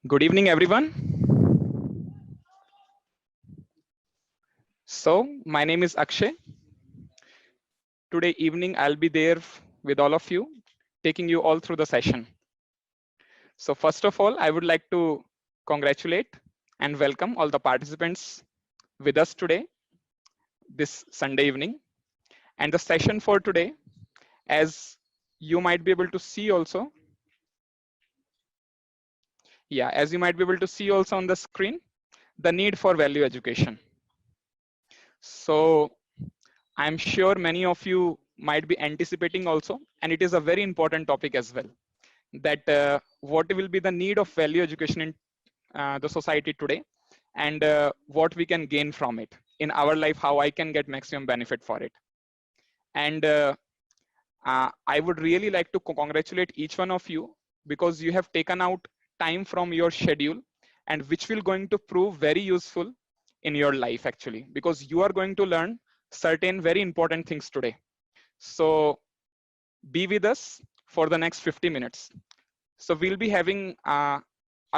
Good evening, everyone. So, my name is Akshay. Today evening, I'll be there with all of you, taking you all through the session. So, first of all, I would like to congratulate and welcome all the participants with us today, this Sunday evening. And the session for today, as you might be able to see also, as you might be able to see also on the screen, the need for value education. So, I'm sure many of you might be anticipating also, and it is a very important topic as well, that what will be the need of value education in the society today, and what we can gain from it in our life, how I can get maximum benefit for it. And I would really like to congratulate each one of you because you have taken out time from your schedule, and which will going to prove very useful in your life actually, because you are going to learn certain very important things today. So be with us for the next 50 minutes. So we'll be having a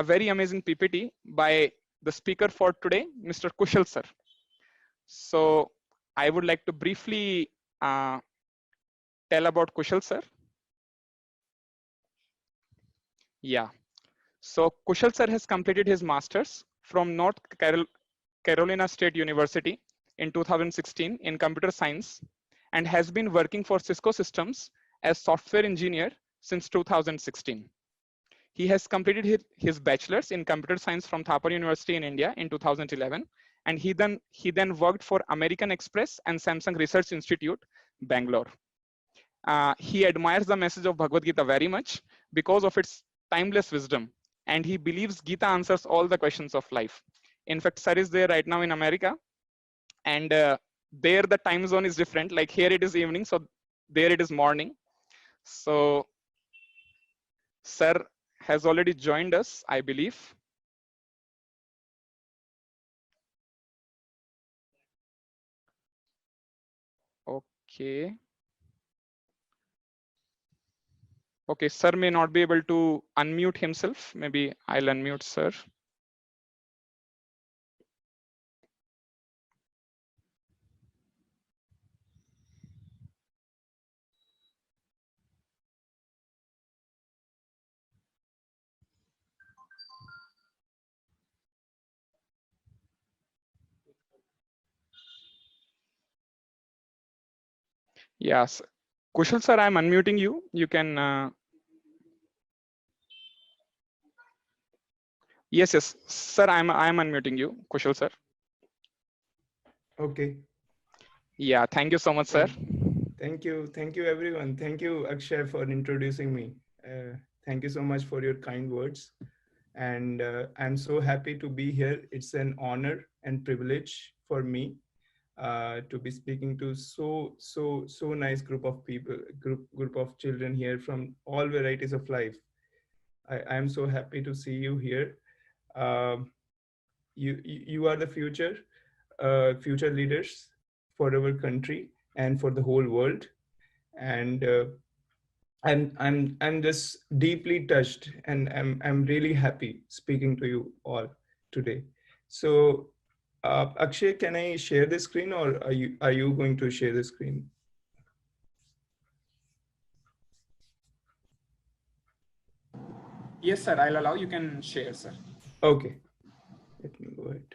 very amazing PPT by the speaker for today, Mr. Kushal sir. So I would like to briefly tell about Kushal sir. Yeah. So Kushal sir has completed his master's from North Carolina State University in 2016 in computer science, and has been working for Cisco Systems as software engineer since 2016. He has completed his bachelor's in computer science from Thapar University in India in 2011, and he then worked for American Express and Samsung Research Institute, Bangalore. He admires the message of Bhagavad Gita very much because of its timeless wisdom, and he believes Gita answers all the questions of life. In fact, sir is there right now in America, and there the time zone is different. Like here it is evening, so there it is morning. So sir has already joined us, I believe. Okay. Okay, sir may not be able to unmute himself. Maybe I'll unmute sir. Yes. Kushal sir, I'm unmuting you. You can. Yes, sir. I'm unmuting you, Kushal sir. Okay. Yeah. Thank you so much, sir. Thank you, everyone. Thank you, Akshay, for introducing me. Thank you so much for your kind words. And I'm so happy to be here. It's an honor and privilege for me to be speaking to so nice group of people, group of children here from all varieties of life. I am so happy to see you here. Um, you are the future leaders for our country and for the whole world. And I'm just deeply touched, and I'm really happy speaking to you all today. So Akshay, can I share the screen, or are you going to share the screen? Yes, sir. I'll allow. You can share, sir. Okay, let me go ahead.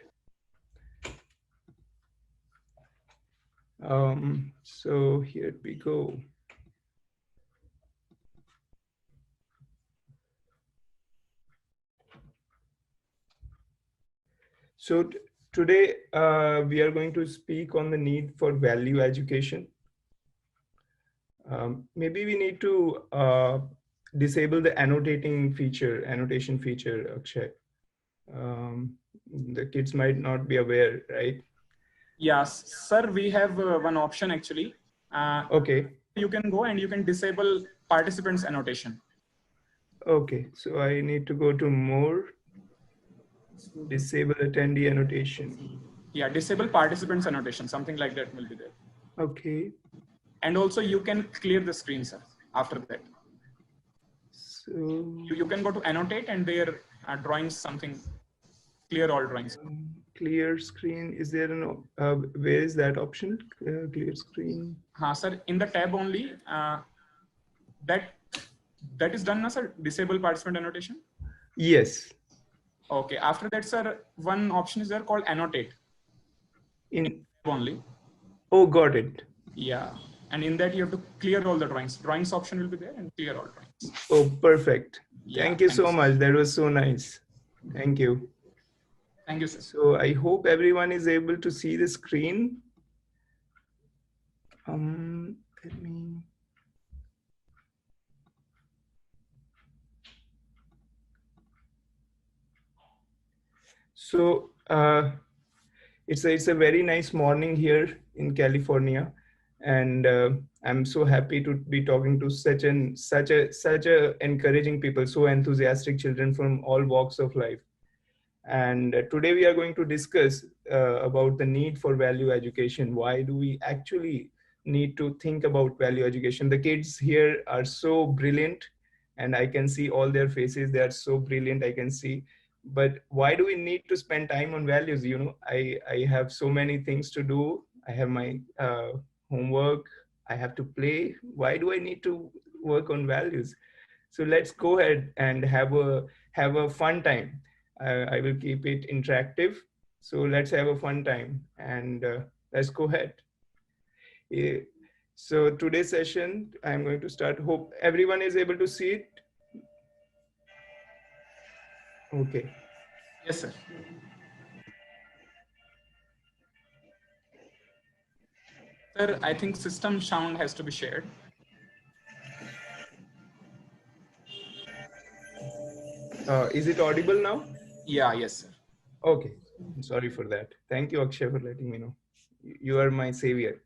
So here we go. So today we are going to speak on the need for value education. Maybe we need to disable the annotation feature, Akshay. The kids might not be aware, right? Yes, sir. We have one option actually. Okay. You can go and you can disable participants annotation. Okay, so I need to go to more, disable attendee annotation. Yeah, disable participants annotation, something like that will be there. Okay. And also you can clear the screen, sir, after that. So You can go to annotate and there drawings something, clear all drawings. clear screen, is there an, where is that option? Clear screen. Sir, in the tab only, that is done, na, sir, disable participant annotation. Yes. Okay, after that, sir, one option is there called annotate. In Only. Oh, got it. Yeah, and in that you have to clear all the drawings. Drawings option will be there and clear all drawings. Oh, perfect. Yeah, thank you so much. That was so nice. Thank you. Thank you, sir. So I hope everyone is able to see the screen. Let me. So it's a very nice morning here in California, and I'm so happy to be talking to such a encouraging people, so enthusiastic children from all walks of life. And today we are going to discuss about the need for value education. Why do we actually need to think about value education? The kids here are so brilliant, and I can see all their faces. They are so brilliant, I can see. But why do we need to spend time on values? You know, I have so many things to do. I have my homework. I have to play. Why do I need to work on values? So let's go ahead and have a fun time. I will keep it interactive. So let's have a fun time, and let's go ahead. So today's session, I'm going to start. Hope everyone is able to see it. Okay. Yes, sir. Sir, I think system sound has to be shared. Is it audible now? Yeah, yes, sir. Okay. I'm sorry for that. Thank you, Akshay, for letting me know. You are my savior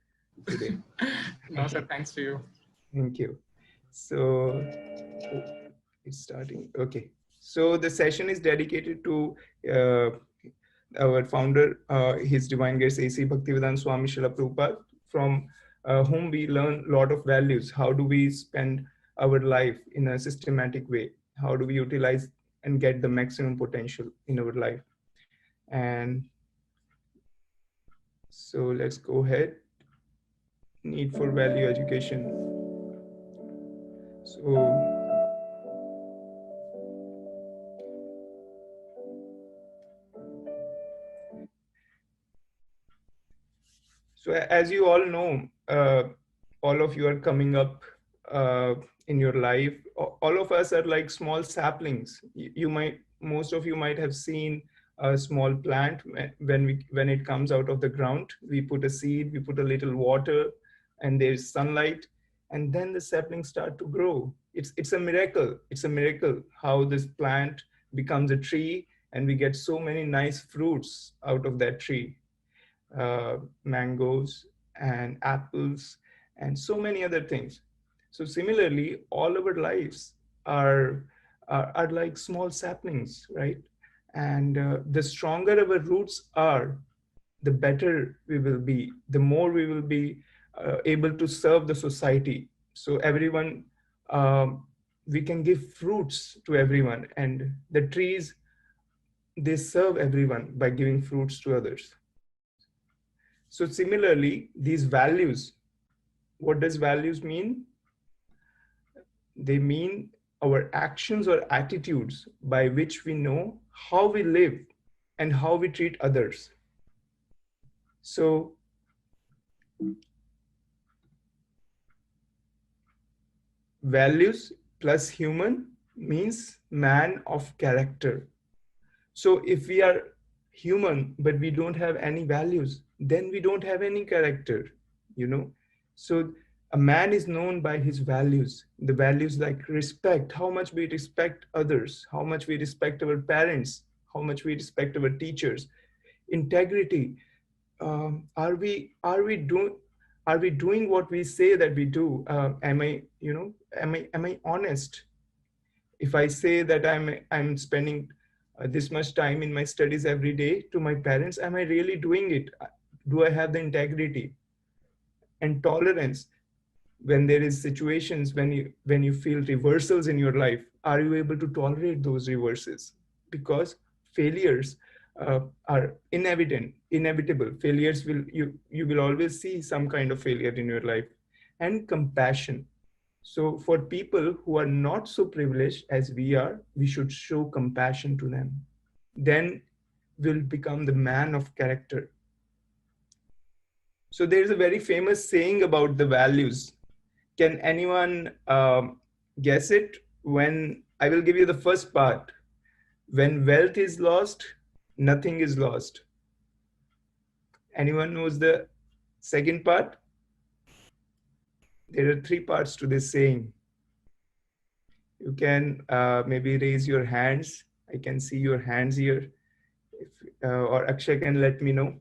today. No, sir, thanks to you. Thank you. So it's starting. Okay. So the session is dedicated to our founder, His Divine Grace A.C. Bhaktivedanta Swami Srila Prabhupada, from whom we learn a lot of values. How do we spend our life in a systematic way? How do we utilize and get the maximum potential in our life? And so let's go ahead. Need for value education. So as you all know, all of you are coming up in your life. All of us are like small saplings. Most of you might have seen a small plant. When it comes out of the ground, we put a seed, we put a little water, and there's sunlight, and then the saplings start to grow. It's a miracle. It's a miracle how this plant becomes a tree, and we get so many nice fruits out of that tree. Mangoes and apples and so many other things. So similarly, all our lives are like small saplings, right? And the stronger our roots are, the better we will be, the more we will be able to serve the society. So everyone, we can give fruits to everyone, and the trees, they serve everyone by giving fruits to others. So similarly, these values, what does values mean? They mean our actions or attitudes by which we know how we live and how we treat others. So values plus human means man of character. So if we are human, but we don't have any values, then we don't have any character, you know. So a man is known by his values, the values like respect, how much we respect others, how much we respect our parents, how much we respect our teachers. Integrity, are we doing what we say that we do? Am I honest? If I say that I'm spending this much time in my studies every day to my parents, am I really doing it? Do I have the integrity? And tolerance, when there is situations when you feel reversals in your life, are you able to tolerate those reverses? Because failures are inevitable. Failures will, you will always see some kind of failure in your life. And compassion. So for people who are not so privileged as we are, we should show compassion to them. Then we'll become the man of character. So there's a very famous saying about the values. Can anyone guess it? When I will give you the first part. When wealth is lost, nothing is lost. Anyone knows the second part? There are three parts to this saying. You can maybe raise your hands. I can see your hands here. If, or Akshay can let me know.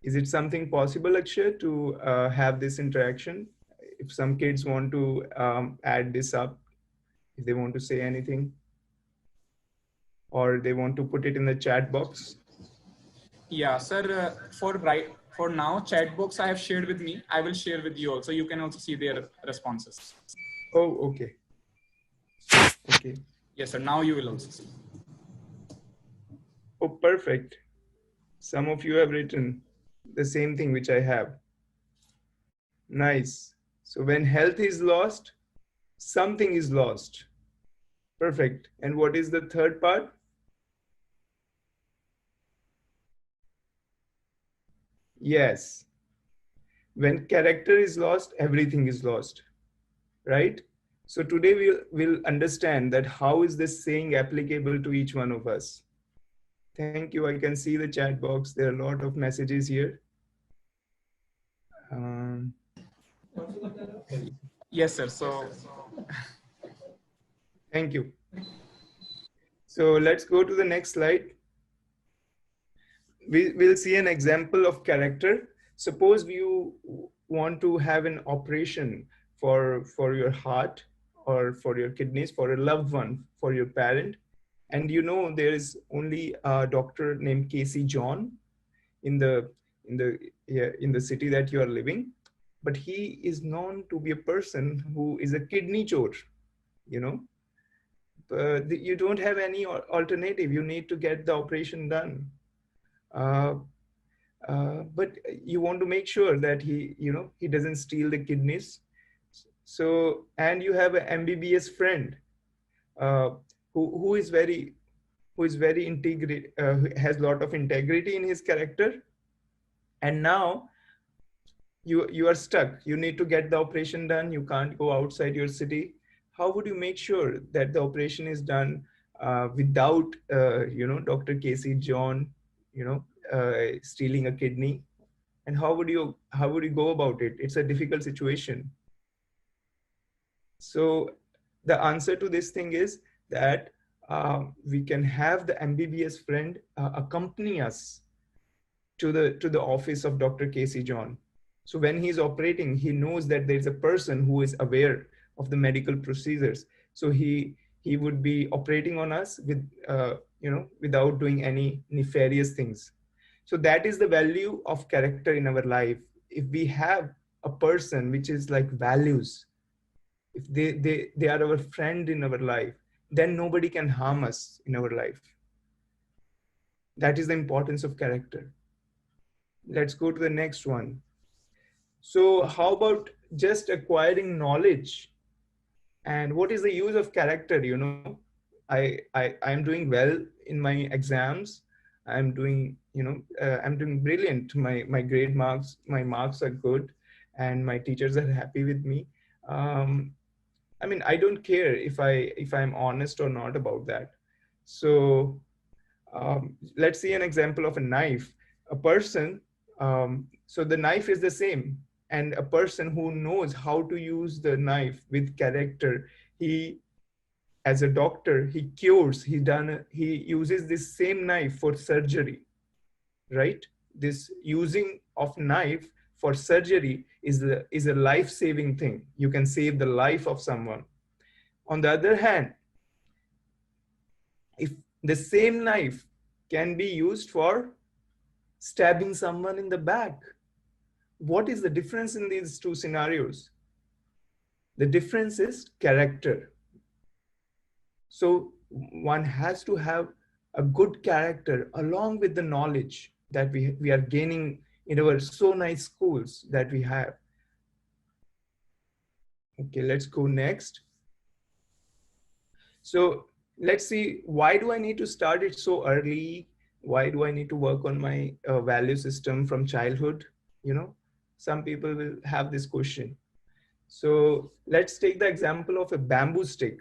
Is it something possible, Akshay, to have this interaction? If some kids want to add this up, if they want to say anything, or they want to put it in the chat box. Yeah, sir. For now, chat box I have shared with me. I will share with you also. You can also see their responses. Oh, okay. Okay. Yes, sir. Now you will also see. Oh, perfect. Some of you have written the same thing which I have. Nice. So when health is lost, something is lost. Perfect. And what is the third part? Yes. When character is lost, everything is lost, right? So today we'll understand that how is this saying applicable to each one of us. Thank you. I can see the chat box. There are a lot of messages here. Yes, sir. So thank you. So let's go to the next slide. We'll see an example of character. Suppose you want to have an operation for your heart or for your kidneys, for a loved one, for your parent. And you know there is only a doctor named Casey John in the city that you are living, but he is known to be a person who is a kidney chore, you know. You don't have any alternative. You need to get the operation done. But you want to make sure that he doesn't steal the kidneys. So, and you have an MBBS friend who is very integrity, has a lot of integrity in his character. And now you are stuck. You need to get the operation done. You can't go outside your city. How would you make sure that the operation is done without Dr. Casey John stealing a kidney? And how would you go about it? It's a difficult situation. So the answer to this thing is that we can have the MBBS friend accompany us to the office of Dr. Casey John. So when he's operating, he knows that there's a person who is aware of the medical procedures. So he would be operating on us with without doing any nefarious things. So that is the value of character in our life. If we have a person which is like values, if they are our friend in our life, then nobody can harm us in our life. That is the importance of character. Let's go to the next one. So how about just acquiring knowledge? And what is the use of character? I'm doing well in my exams. I'm doing brilliant. My marks are good, and my teachers are happy with me. I don't care if I'm honest or not about that. So let's see an example of a knife. A person, so the knife is the same, and a person who knows how to use the knife with character, he, as a doctor, he cures, he uses this same knife for surgery, right? This using of knife for surgery is a life-saving thing. You can save the life of someone. On the other hand, if the same knife can be used for stabbing someone in the back. What is the difference in these two scenarios? The difference is character. So one has to have a good character along with the knowledge that we are gaining in our so nice schools that we have. Okay, let's go next. So let's see, why do I need to start it so early? Why do I need to work on my value system from childhood? You know, some people will have this question. So let's take the example of a bamboo stick.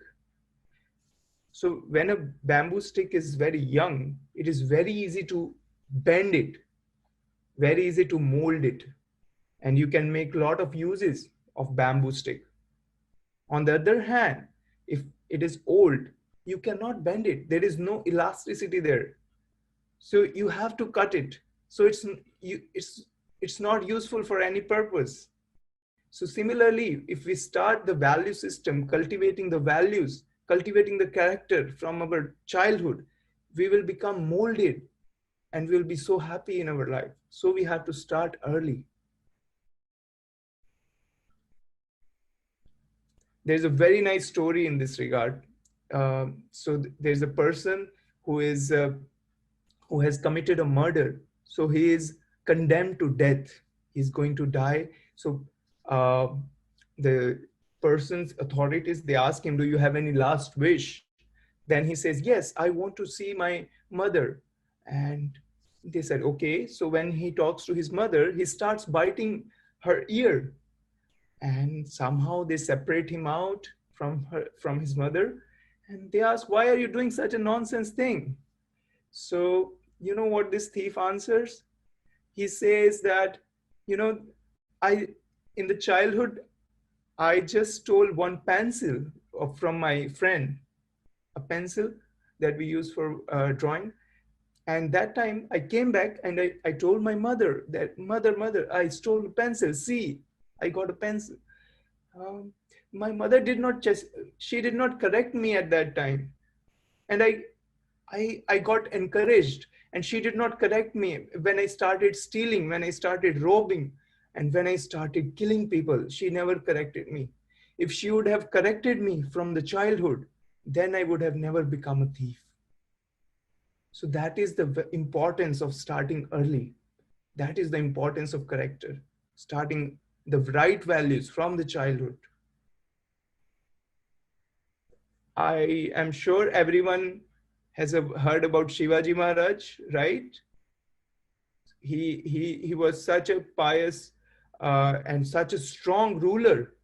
So when a bamboo stick is very young, it is very easy to bend it, very easy to mold it, and you can make a lot of uses of bamboo stick. On the other hand, if it is old, you cannot bend it. There is no elasticity there. So you have to cut it. So it's not useful for any purpose. So similarly, if we start the value system, cultivating the values, cultivating the character from our childhood, we will become molded and we'll be so happy in our life. So we have to start early. There's a very nice story in this regard. There's a person who has committed a murder. So he is condemned to death. He's going to die. So the person's authorities, they ask him, do you have any last wish? Then he says, yes, I want to see my mother. And they said, okay. So when he talks to his mother, he starts biting her ear. And somehow they separate him out from his mother. And they ask, why are you doing such a nonsense thing? So you know what this thief answers? He says that, in the childhood, I just stole one pencil from my friend, a pencil that we use for drawing. And that time I came back and I told my mother that, mother, I stole a pencil. See, I got a pencil. My mother she did not correct me at that time. And I got encouraged, and she did not correct me when I started stealing, when I started robbing, and when I started killing people. She never corrected me. If she would have corrected me from the childhood, then I would have never become a thief. So that is the importance of starting early. That is the importance of character, starting the right values from the childhood. I am sure everyone has heard about Shivaji Maharaj, right? He was such a pious and such a strong ruler.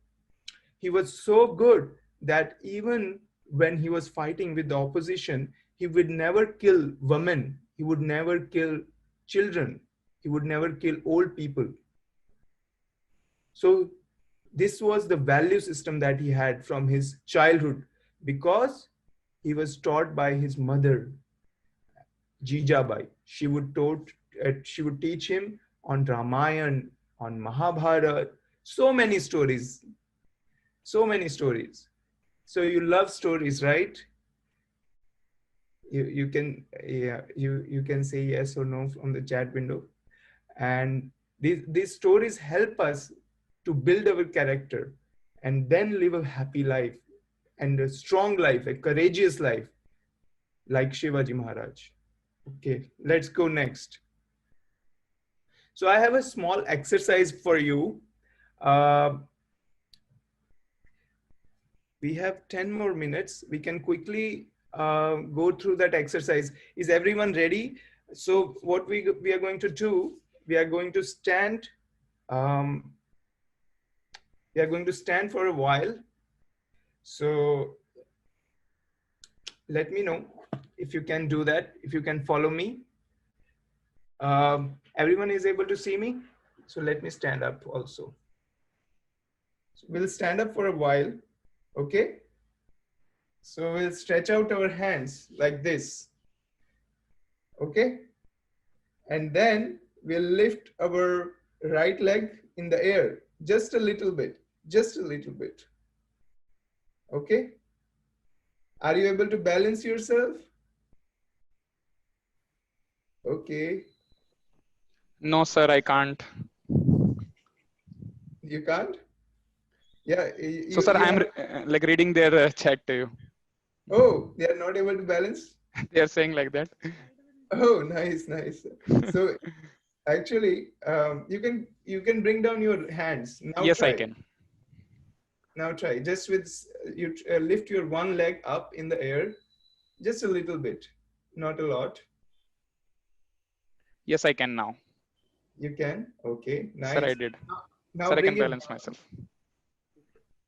He was so good that even when he was fighting with the opposition, he would never kill women. He would never kill children. He would never kill old people. So this was the value system that he had from his childhood, because he was taught by his mother, Jijabai. She would teach him on Ramayana, on Mahabharata, so many stories. So many stories. So you love stories, right? You can say yes or no on the chat window. And these stories help us to build our character and then live a happy life and a strong life, a courageous life, like Shivaji Maharaj. Okay, let's go next. So I have a small exercise for you. We have 10 more minutes. We can quickly go through that exercise. Is everyone ready? So what we are going to do, we are going to stand. We are going to stand for a while. So let me know if you can do that, if you can follow me. Everyone is able to see me? So let me stand up also. So we'll stand up for a while, okay? So we'll stretch out our hands like this, okay? And then we'll lift our right leg in the air, just a little bit, okay? Are you able to balance yourself? Okay. No, sir, I can't. You can't? Yeah, So, sir, you I'm have. like reading their chat to you. Oh, they are not able to balance? They are saying like that. Oh, nice, nice. So actually, you can bring down your hands. Now Yes, I try. can. Now try. Just with you lift your one leg up in the air, just a little bit, not a lot. Yes, I can now. You can. Okay, Sir, I nice. did. Now Sir, I can bring it balance down. myself.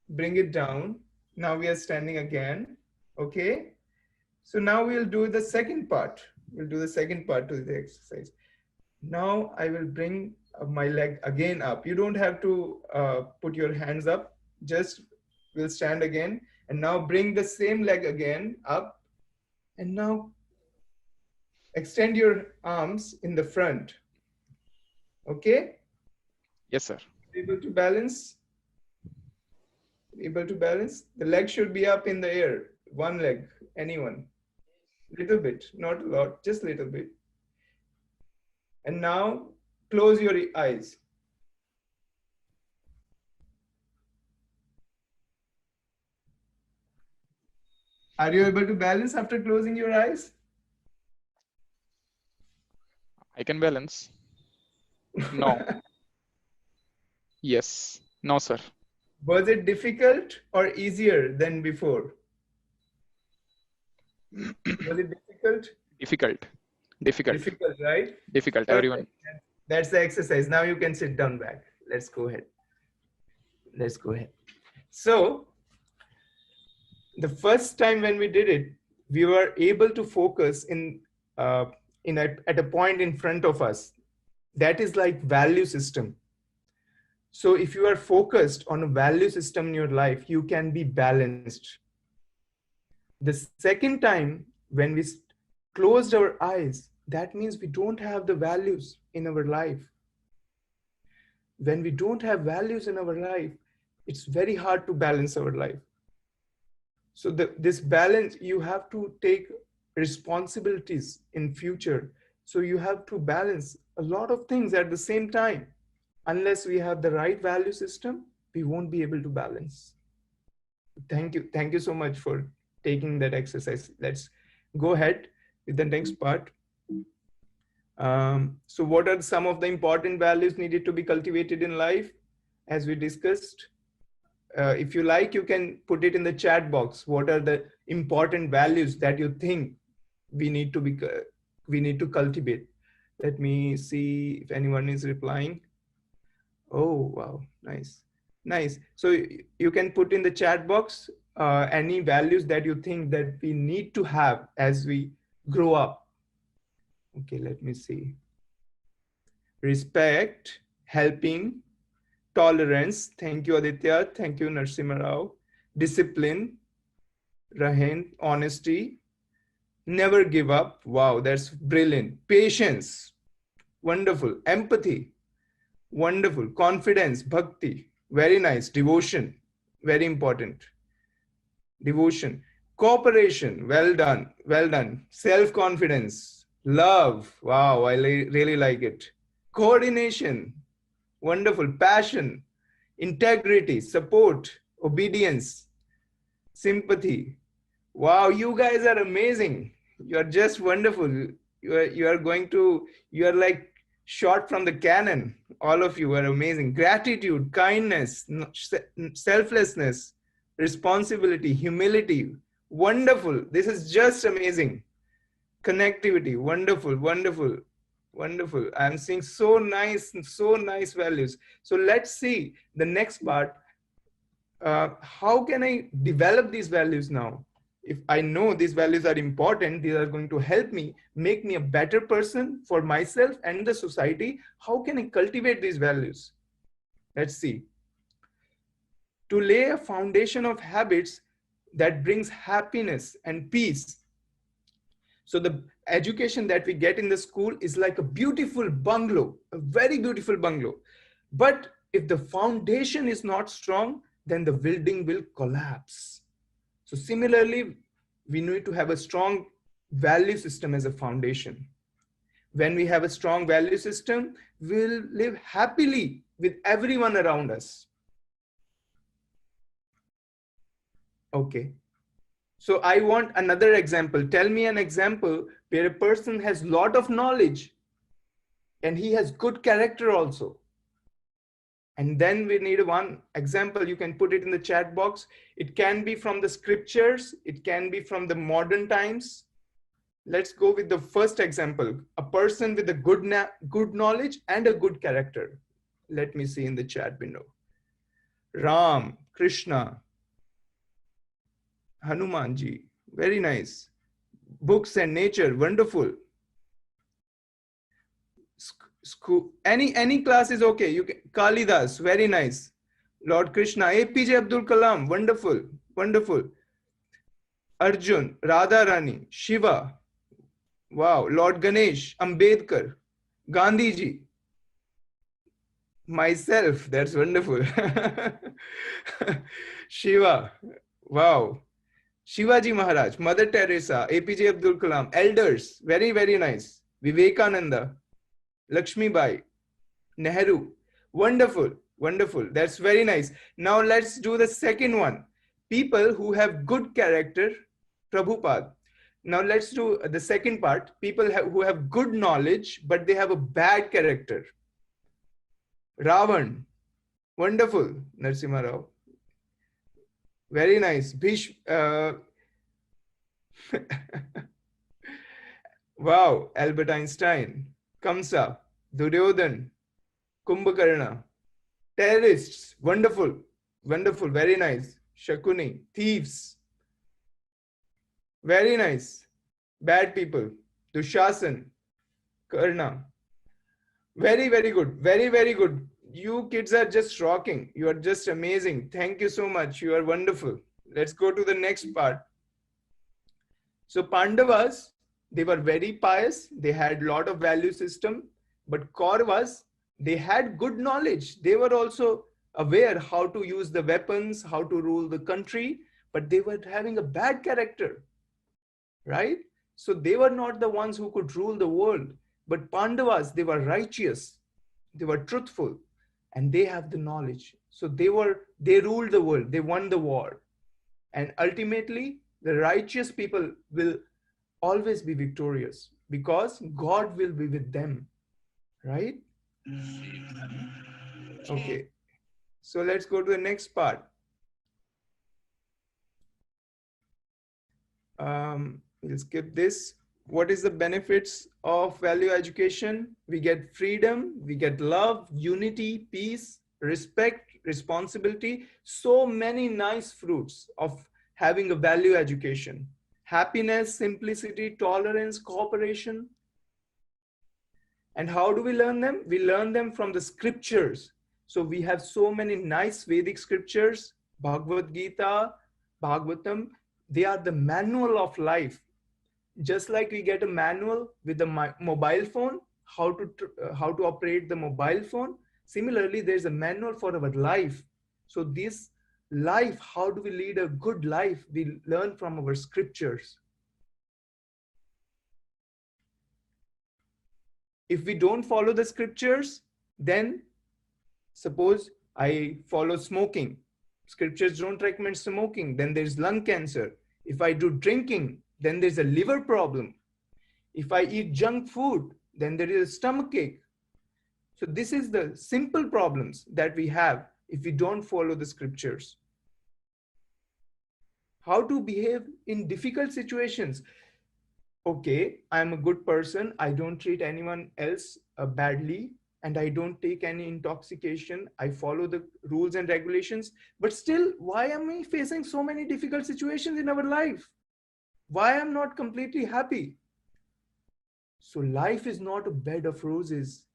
Bring it down. Now we are standing again. Okay. So now we'll do the second part. We'll do the second part to the exercise. Now I will bring my leg again up. You don't have to put your hands up. Just we'll stand again. And now bring the same leg again up. And now extend your arms in the front. Okay? Yes, sir. Able to balance? Able to balance? The leg should be up in the air. One leg, anyone. Little bit, not a lot, just little bit. And now close your eyes. Are you able to balance after closing your eyes? I can balance. No. Yes. No, sir. Was it difficult or easier than before? Was it difficult? Difficult. Difficult. Difficult, right? Difficult. Everyone. Perfect. That's the exercise. Now you can sit down back. Let's go ahead. Let's go ahead. So the first time when we did it, we were able to focus at a point in front of us. That is like value system. So if you are focused on a value system in your life, you can be balanced. The second time when we closed our eyes, that means we don't have the values in our life. When we don't have values in our life, it's very hard to balance our life. So this balance, you have to take responsibilities in future. So you have to balance a lot of things at the same time. Unless we have the right value system, we won't be able to balance. Thank you. Thank you so much for taking that exercise. Let's go ahead with the next part. So what are some of the important values needed to be cultivated in life? As we discussed, if you like, you can put it in the chat box. What are the important values that you think we need to cultivate? Let me see if anyone is replying. Oh, wow. Nice. Nice. So you can put in the chat box any values that you think that we need to have as we grow up. Okay, let me see. Respect, helping, tolerance. Thank you, Aditya. Thank you, Narsimha Rao. Discipline, Rahen, honesty, never give up. Wow, that's brilliant. Patience, wonderful. Empathy, wonderful. Confidence, bhakti, very nice. Devotion, very important. Devotion. Cooperation, well done, well done. Self-confidence, love, wow, I really like it. Coordination, wonderful. Passion, integrity, support, obedience, sympathy. Wow, you guys are amazing. You are just wonderful. You are like shot from the cannon. All of you are amazing. Gratitude, kindness, selflessness, responsibility, humility. Wonderful. This is just amazing. Connectivity, wonderful, wonderful, wonderful. I'm seeing so nice values. So let's see the next part. How can I develop these values now? If I know these values are important, these are going to help me make me a better person for myself and the society. How can I cultivate these values? Let's see. To lay a foundation of habits that brings happiness and peace. So the education that we get in the school is like a beautiful bungalow, a very beautiful bungalow. But if the foundation is not strong, then the building will collapse. So similarly, we need to have a strong value system as a foundation. When we have a strong value system, we'll live happily with everyone around us. Okay. So I want another example. Tell me an example where a person has lot of knowledge and he has good character also. And then we need one example. You can put it in the chat box. It can be from the scriptures. It can be from the modern times. Let's go with the first example. A person with a good knowledge and a good character. Let me see in the chat window. Ram, Krishna, Hanumanji. Very nice. Books and nature. Wonderful. School, any class is okay. You can, Kalidas, very nice. Lord Krishna, APJ Abdul Kalam, wonderful, wonderful. Arjun, Radha Rani, Shiva, wow. Lord Ganesh, Ambedkar, Gandhi ji, myself, that's wonderful. Shiva, wow. Shivaji Maharaj, Mother Teresa, APJ Abdul Kalam, elders, very, very nice. Vivekananda, Lakshmi Bai, Nehru. Wonderful, wonderful. That's very nice. Now let's do the second one. People who have good character, Prabhupada. Now let's do the second part. People who have good knowledge, but they have a bad character. Ravan. Wonderful, Narasimha Rao. Very nice. Wow, Albert Einstein. Kamsa, Duryodhan, Kumbhakarna, terrorists, wonderful, wonderful, very nice. Shakuni, thieves, very nice. Bad people, Dushasan, Karna, very, very good, very, very good. You kids are just rocking. You are just amazing. Thank you so much. You are wonderful. Let's go to the next part. So Pandavas, they were very pious. They had a lot of value system, but Kauravas, they had good knowledge. They were also aware how to use the weapons, how to rule the country, but they were having a bad character, right? So they were not the ones who could rule the world, but Pandavas, they were righteous, they were truthful, and they have the knowledge. So they ruled the world, they won the war. And ultimately, the righteous people will always be victorious because God will be with them, right? Okay, so let's go to the next part. We'll skip this. What is the benefits of value education? We get freedom, we get love, unity, peace, respect, responsibility, so many nice fruits of having a value education. Happiness, simplicity, tolerance, cooperation. And how do we learn them? We learn them from the scriptures. So we have so many nice Vedic scriptures, Bhagavad Gita, Bhagavatam. They are the manual of life. Just like we get a manual with the mobile phone, how to operate the mobile phone. Similarly, there's a manual for our life. So this life, how do we lead a good life? We learn from our scriptures. If we don't follow the scriptures, then suppose I follow smoking. Scriptures don't recommend smoking. Then there's lung cancer. If I do drinking, then there's a liver problem. If I eat junk food, then there is a stomach ache. So this is the simple problems that we have if we don't follow the scriptures. How to behave in difficult situations. Okay, I'm a good person. I don't treat anyone else badly, and I don't take any intoxication. I follow the rules and regulations. But still, why am I facing so many difficult situations in our life? Why am I not completely happy? So life is not a bed of roses.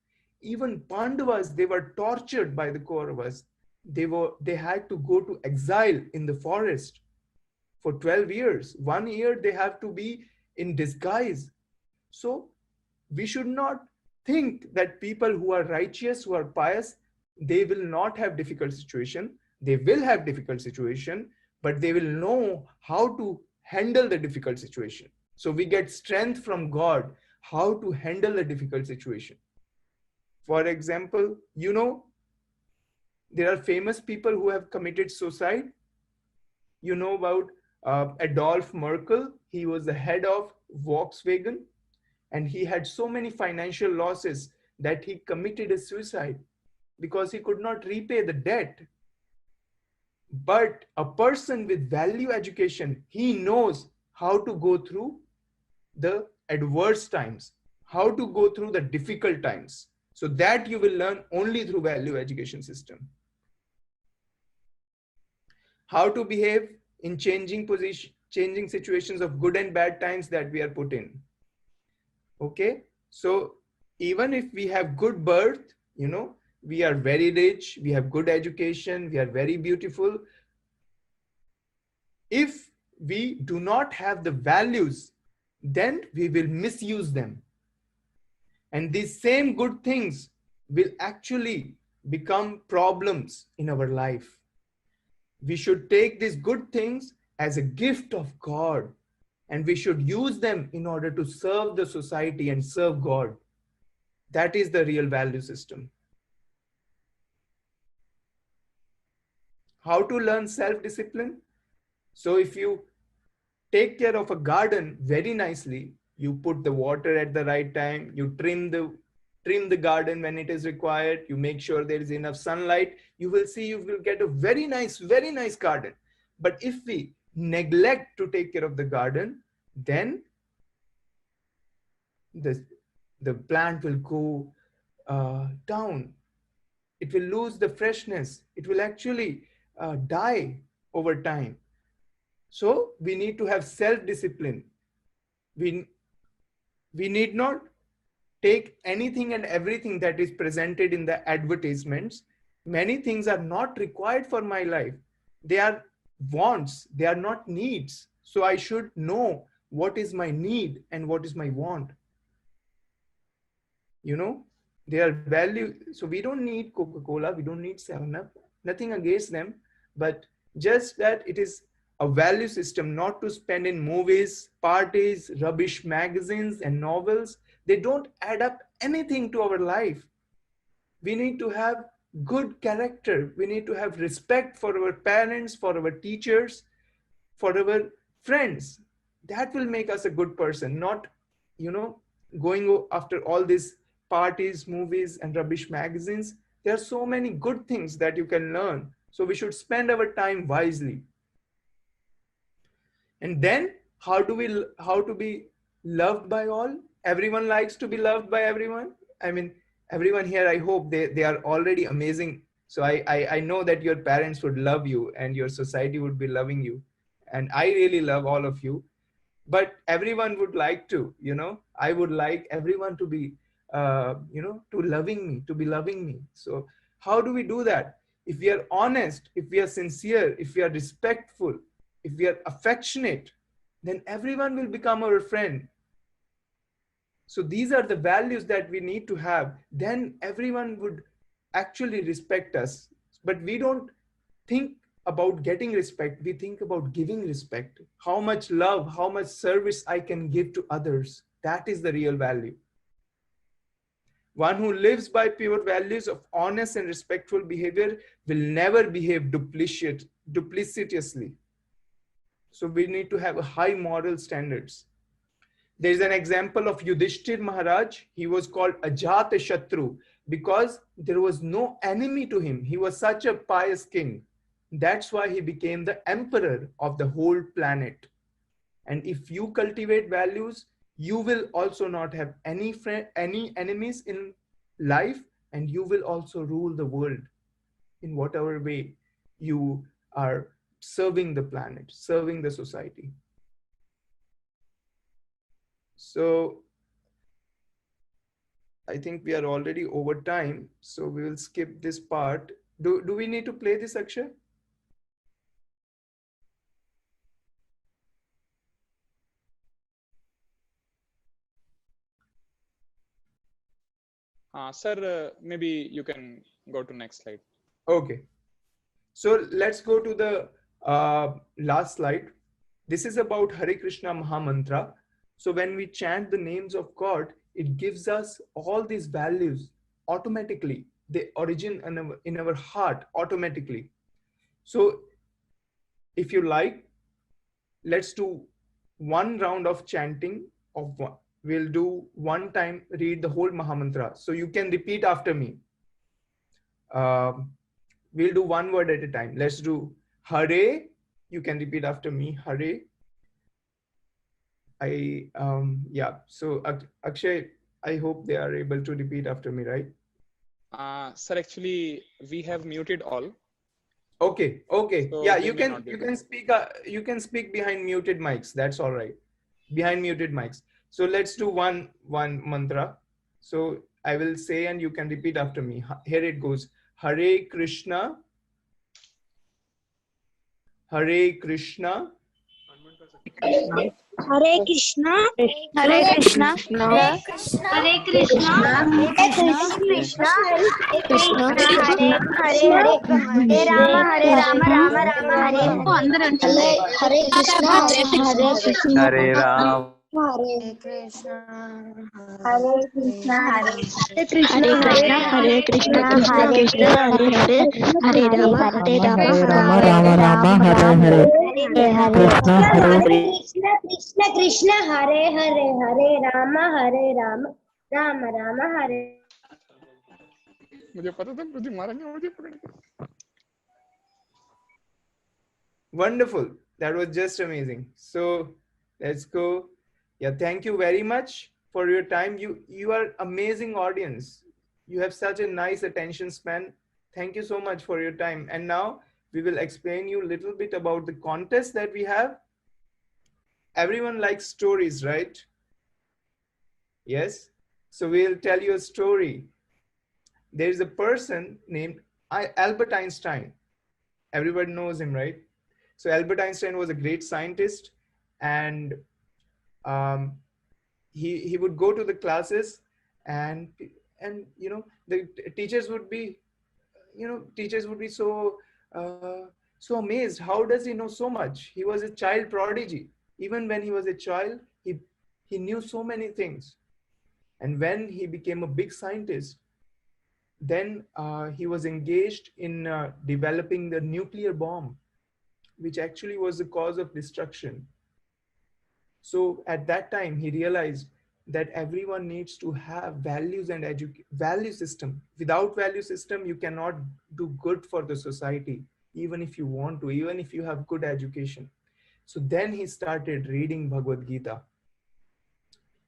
Even Pandavas, they were tortured by the Kauravas. They had to go to exile in the forest for 12 years. 1 year they have to be in disguise. So we should not think that people who are righteous, who are pious, they will not have difficult situation. They will have difficult situation, but they will know how to handle the difficult situation. So we get strength from God, how to handle a difficult situation. For example, you know, there are famous people who have committed suicide. You know about Adolf Merkel. He was the head of Volkswagen, and he had so many financial losses that he committed a suicide because he could not repay the debt. But a person with value education, he knows how to go through the adverse times, how to go through the difficult times. So that you will learn only through value education system. How to behave in changing situations of good and bad times that we are put in. Okay, so even if we have good birth, you know, we are very rich, we have good education, we are very beautiful. If we do not have the values, then we will misuse them. And these same good things will actually become problems in our life. We should take these good things as a gift of God, and we should use them in order to serve the society and serve God. That is the real value system. How to learn self-discipline? So if you take care of a garden very nicely, you put the water at the right time, you trim the garden when it is required, you make sure there is enough sunlight, you will see you will get a very nice garden. But if we neglect to take care of the garden, then the plant will go down. It will lose the freshness. It will actually die over time. So we need to have self-discipline. We need not take anything and everything that is presented in the advertisements. Many things are not required for my life. They are wants, they are not needs. So I should know what is my need and what is my want. You know, they are value. So we don't need Coca-Cola, we don't need 7-Up, nothing against them, but just that it is a value system, not to spend in movies, parties, rubbish magazines and novels. They don't add up anything to our life. We need to have good character. We need to have respect for our parents, for our teachers, for our friends. That will make us a good person, not, you know, going after all these parties, movies, and rubbish magazines. There are so many good things that you can learn. So we should spend our time wisely. And then how to be loved by all? Everyone likes to be loved by everyone. I mean, everyone here, I hope they are already amazing. So I know that your parents would love you and your society would be loving you. And I really love all of you. But everyone would like to, you know, I would like everyone to be, you know, to be loving me. So how do we do that? If we are honest, if we are sincere, if we are respectful, if we are affectionate, then everyone will become our friend. So these are the values that we need to have. Then everyone would actually respect us. But we don't think about getting respect. We think about giving respect. How much love, how much service I can give to others. That is the real value. One who lives by pure values of honest and respectful behavior will never behave duplicitously. So we need to have high moral standards. There is an example of Yudhishthir Maharaj. He was called Ajatashatru because there was no enemy to him. He was such a pious king. That's why he became the emperor of the whole planet. And if you cultivate values, you will also not have any enemies in life, and you will also rule the world in whatever way you are serving the planet, serving the society. So I think we are already over time, so we will skip this part. Do we need to play this, Akshay? Sir, maybe you can go to next slide. Okay. So let's go to the last slide. This is about Hare Krishna Mahamantra. So when we chant the names of God, it gives us all these values automatically. They origin in our heart automatically. So if you like, let's do one round of chanting of one. We'll do one time, read the whole Mahamantra. So you can repeat after me. We'll do one word at a time. Let's do Hare. You can repeat after me. Hare. Yeah. So Akshay, I hope they are able to repeat after me, right? Sir, actually, we have muted all. Okay. Okay. So Yeah, they may not be you able can to. speak. You can speak behind muted mics. That's all right. Behind muted mics. So let's do one mantra. So I will say and you can repeat after me. Here it goes. Hare Krishna. Hare Krishna. Hare Krishna, Hare Krishna, Hare Krishna, Hare Krishna, Hare Krishna, Hare Krishna, Hare Hare, Hare Rama, Hare Rama, Rama Rama, Hare Hare. Hare Krishna, Hare Krishna, Hare Ram, Hare Krishna, Hare Krishna, Hare Hare Krishna, Hare Krishna, Krishna Krishna, Hare Hare, Hare Rama, Hare Rama, Rama Rama Rama Rama, Rama, Hare Hare, Hare Hare. Krishna Hare Krishna Krishna Krishna Hare Hare Hare Rama Hare Rama Rama Rama Hare. मुझे पता था मुझे मारेंगे मुझे पकड़ के. Wonderful. That was just amazing. So let's go. Yeah, thank you very much for your time. You are amazing audience. You have such a nice attention span. Thank you so much for your time. And now we will explain you a little bit about the contest that we have. Everyone likes stories, right? Yes. So we'll tell you a story. There's a person named Albert Einstein. Everybody knows him, right? So Albert Einstein was a great scientist, and he would go to the classes, and you know the teachers would be so amazed. How does he know so much? He was a child prodigy. Even when he was a child, he knew so many things. And when he became a big scientist, then he was engaged in developing the nuclear bomb, which actually was the cause of destruction. So at that time, he realized that everyone needs to have values and value system. Without value system, you cannot do good for the society, even if you want to, even if you have good education. So then he started reading Bhagavad Gita.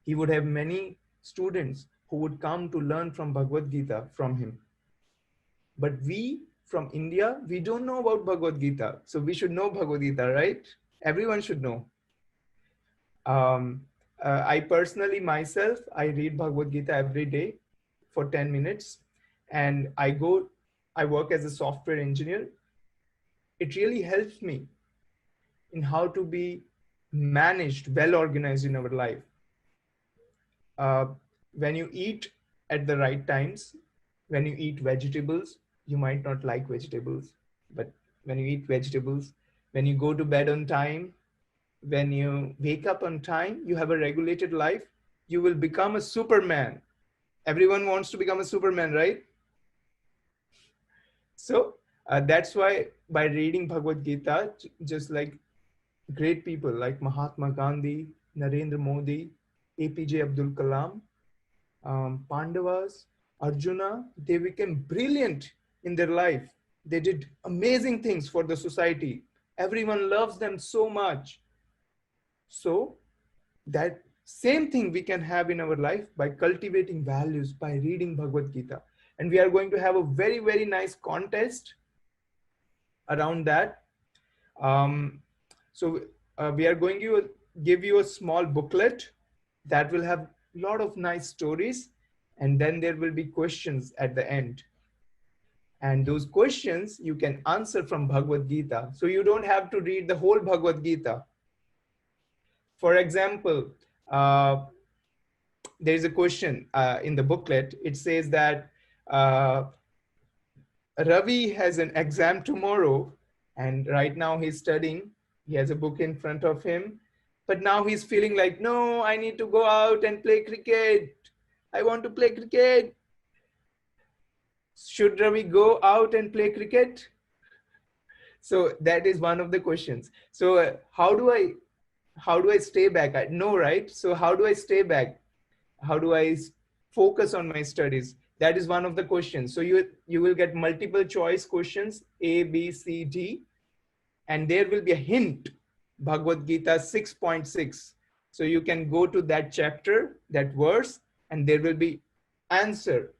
He would have many students who would come to learn from Bhagavad Gita from him. But we from India, we don't know about Bhagavad Gita. So we should know Bhagavad Gita, right? Everyone should know. I personally myself, I read Bhagavad Gita every day for 10 minutes. And I work as a software engineer. It really helps me in how to be managed, well organized in our life. When you eat at the right times, when you eat vegetables, you might not like vegetables, but when you eat vegetables, when you go to bed on time, when you wake up on time, you have a regulated life, you will become a Superman. Everyone wants to become a Superman, right? So that's why by reading Bhagavad Gita, just like great people like Mahatma Gandhi, Narendra Modi, APJ Abdul Kalam, Pandavas, Arjuna, they became brilliant in their life. They did amazing things for the society. Everyone loves them so much. So that same thing we can have in our life by cultivating values, by reading Bhagavad Gita. And we are going to have a very, very nice contest around that. So we are going to give you a small booklet that will have a lot of nice stories. And then there will be questions at the end. And those questions you can answer from Bhagavad Gita. So you don't have to read the whole Bhagavad Gita. For example, there is a question in the booklet. It says that Ravi has an exam tomorrow, and right now he's studying. He has a book in front of him. but now he's feeling like, no, I need to go out and play cricket. I want to play cricket. Should Ravi go out and play cricket? So that is one of the questions. So how do I stay back? I know, right? So how do I stay back? How do I focus on my studies? That is one of the questions. So you will get multiple choice questions, A, B, C, D, and there will be a hint, Bhagavad Gita 6.6. So you can go to that chapter, that verse, and there will be answer